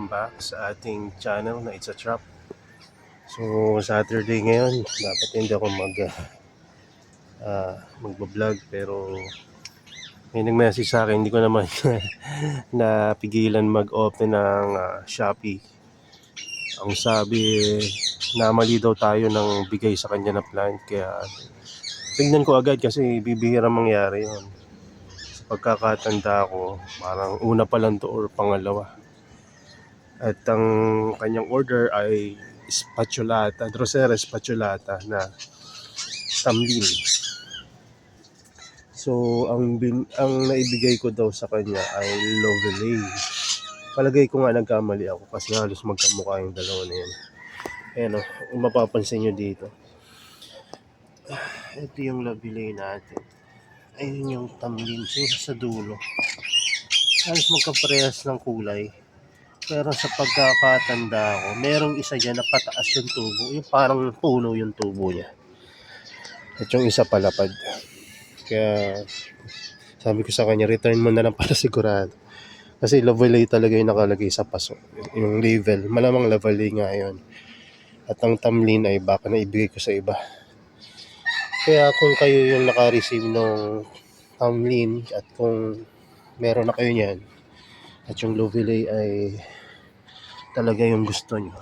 welcome back sa ating channel na It's a Trap. So Saturday ngayon, dapat hindi ako magbablog pero may nag-message sa akin, hindi ko naman napigilan mag-open ng Shopee. Ang sabi, namali daw tayo ng bigay sa kanya na plan, kaya tingnan ko agad kasi bibihira mangyari yun. Sa pagkakatanda ko, parang una pa lang to or pangalawa. At ang kanyang order ay spatulata, Drosera spatulata na tamlin. So ang naibigay ko daw sa kanya ay Lovely. Palagay ko nga nagkamali ako kasi halos magkamukha yung dalawa na yun. Ayan o, mapapansin nyo dito. Ito yung Lovely natin. Ayun yung tamlin sa dulo. Halos magkaparehas ng kulay. Pero sa pagkakatanda ko, merong isa dyan na pataas yung tubo. Yung parang puno yung tubo niya. At yung isa palapad. Kaya sabi ko sa kanya, return mo na lang para sigurado. Kasi Lovely talaga yung nakalagay sa paso. Yung label. Malamang Lovely nga yun. At ang tamlin ay baka naibigay ko sa iba. Kaya kung kayo yung naka-receive ng tamlin at kung meron na kayo niyan at yung Lovely ay talaga yung gusto nyo,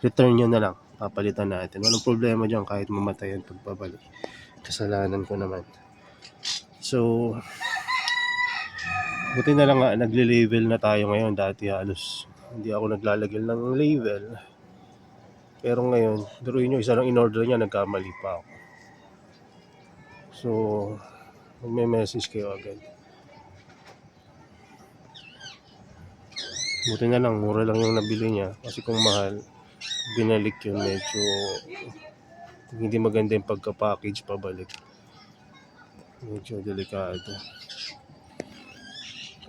return nyo na lang, papalitan natin. Walang problema dyan kahit mamatay ang pagbabalik, kasalanan ko naman. So buti na lang nga nagle-label na tayo ngayon. Dati halos hindi ako naglalagay ng label, pero ngayon duruin nyo, isa lang in-order niya, nagkamali pa ako. So may message kayo agad. Buti na lang, mura lang yung nabili niya. Kasi kung mahal, binalik yun, medyo hindi maganda yung pagka-package pabalik. Medyo delikado.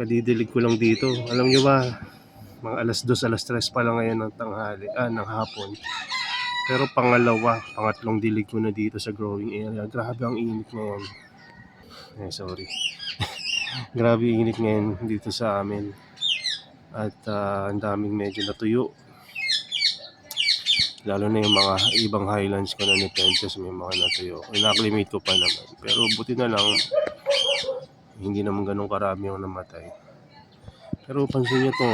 Kadidilig ko lang dito. Alam nyo ba, mga alas 2, alas 3 pa lang ngayon ng tanghali, ng hapon. Pero pangatlong dilig ko na dito sa growing area. Grabe ang init ngayon. Sorry. Grabe ang init ngayon dito sa amin. At ang daming medyo natuyo, lalo na yung mga ibang highlands ko na Nepenthes, may mga natuyo. Inacclimate ko pa naman, pero buti na lang hindi naman ganun karami yung namatay. Pero pansin nyo to,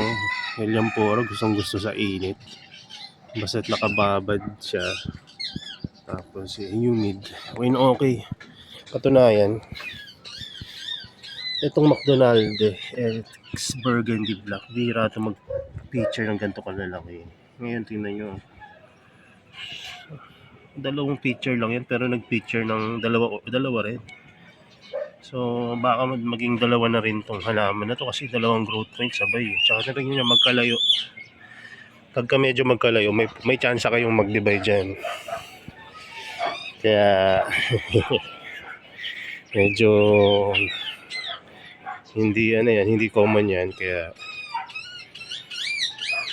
Helianthora, gustong gusto sa init, basta't nakababad siya, tapos humid, okay. Patunayan, itong McDonald's Burgundy Black, bihira ito mag-picture ng ganito kalalaki. Ngayon tingnan nyo, dalawang picture lang yan, pero nag-picture ng dalawa rin. So baka maging dalawa na rin tong halaman na to kasi dalawang growth point sabay. Tsaka na rin nyo magkalayo. Pagka medyo magkalayo, may chance kayong mag-divide dyan. Kaya medyo hindi common yan, kaya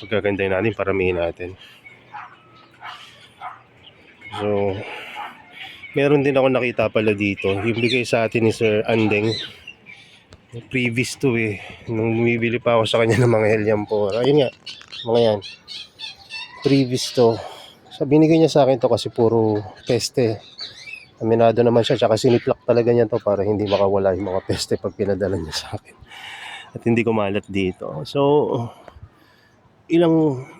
pagkagandahin natin, paramihin natin. So meron din ako nakita pala dito, yung bigay sa atin ni Sir Andeng, previous to nung bumibili pa ako sa kanya ng mga Helianthora. Ayun nga, mga yan, previous to. So binigay niya sa akin to kasi puro peste. Aminado naman siya, tsaka siniplak talaga niya to para hindi makawala yung mga peste pag pinadala niya sa akin. At hindi ko malat dito. So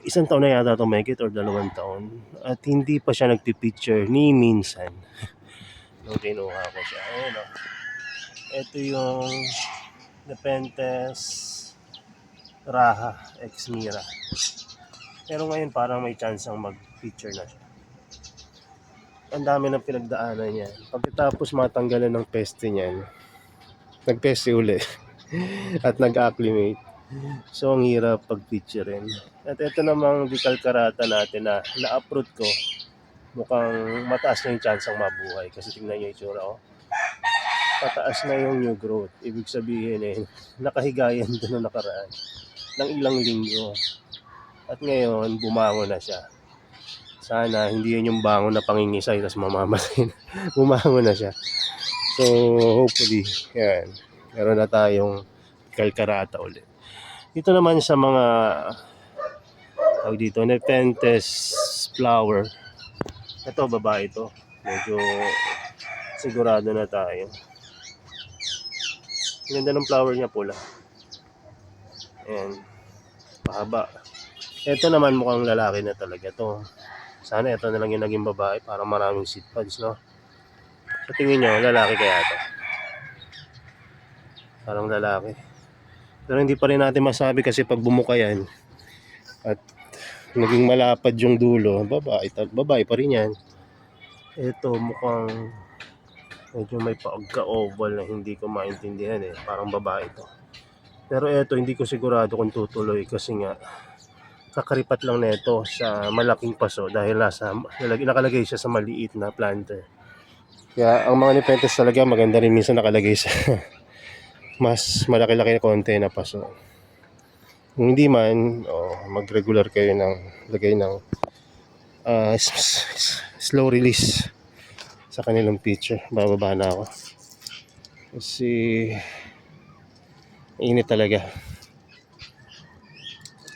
isang taon na yata ito, mahigit or 2 taon, at hindi pa siya nagpipicture ni minsan. Nung kinuha ko siya, ayun o, ito yung Nepenthes Raha X Mira. Pero ngayon parang may chance ang mag-picture na siya. Ang dami ng pinagdaanan niya. Pagkatapos matanggalan ng peste niyan, nagpeste uli at nag-acclimate. So ang hirap pag-picture rin. At ito namang Decalcarata natin na na-uproot ko, mukhang mataas na yung chance ang mabuhay. Kasi tingnan nyo yung itsura ko, pataas na yung new growth. Ibig sabihin nakahigayan doon na nakaraan ng ilang linggo. At ngayon bumangon na siya. Sana hindi yun yung bangon na pangingisay tapos mamamatay. Bumangon na siya. So hopefully yan, meron na tayong Decalcarata ulit. Dito naman sa mga tawag dito, Nepenthes flower. Ito, babae ito. Medyo sigurado na tayo. Ganda ng flower niya, pula. Ayan, pahaba. Ito naman mukhang lalaki na talaga to. Sana ito na lang yung naging babae para maraming seed pods, no? Sa tingin nyo, lalaki kaya ito? Parang lalaki. Pero hindi pa rin natin masabi kasi pag bumuka yan at naging malapad yung dulo, babae pa rin yan. Ito mukhang medyo may pagka-oval na hindi ko maintindihan eh. Parang babae ito. Pero ito hindi ko sigurado kung tutuloy kasi nga kakaripat lang nito sa malaking paso dahil nakalagay siya sa maliit na planter. Kaya ang mga Nepenthes talaga maganda rin minsan nakalagay sa mas malaki-laki na konti na paso. Kung hindi man, mag-regular kayo ng lagay ng slow release sa kanilang picture. Bababa na ako kasi init talaga.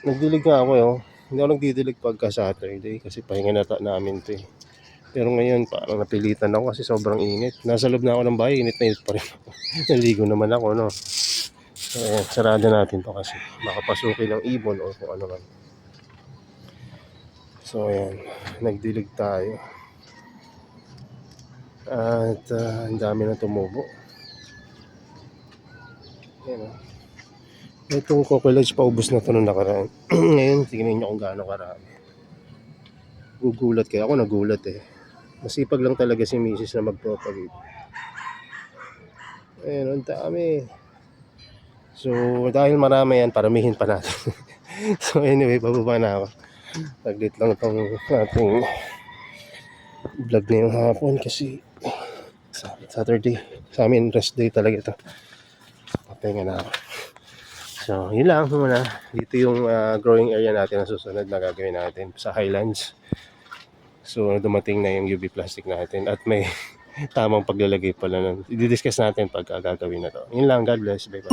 Nagdilig nga ako hindi ako nagdidilig pagka Saturday kasi pahinga na namin to eh. Pero ngayon parang napilitan ako kasi sobrang init. Nasa loob na ako ng bahay, init na init pa rin ako. Naligo naman ako, no? So, ayan, sarado natin to kasi makapasukin ng ibon o kung ano man. So ayan, nagdilig tayo. At ang dami na tumubo. Ayan, itong cockroach paubos na ito nung nakaraan. Ngayon, tingnan nyo kung gaano karami. Gugulat kayo. Ako nagulat eh. Masipag lang talaga si Mrs. na mag-propagate. Ayan, ang dami. So, dahil marami yan, paramihin pa natin. So anyway, bababa na ako. Taglit lang itong ating vlog na yung hapon kasi Saturday. Sa amin, rest day talaga ito. Papahinga na ako. So, yun lang muna. Dito yung growing area natin na susunod na gagawin natin sa Highlands. So, dumating na yung UV plastic natin at may tamang paglalagay pala nun. I-discuss natin pag gagawin na to. Yun lang. God bless. Bye-bye.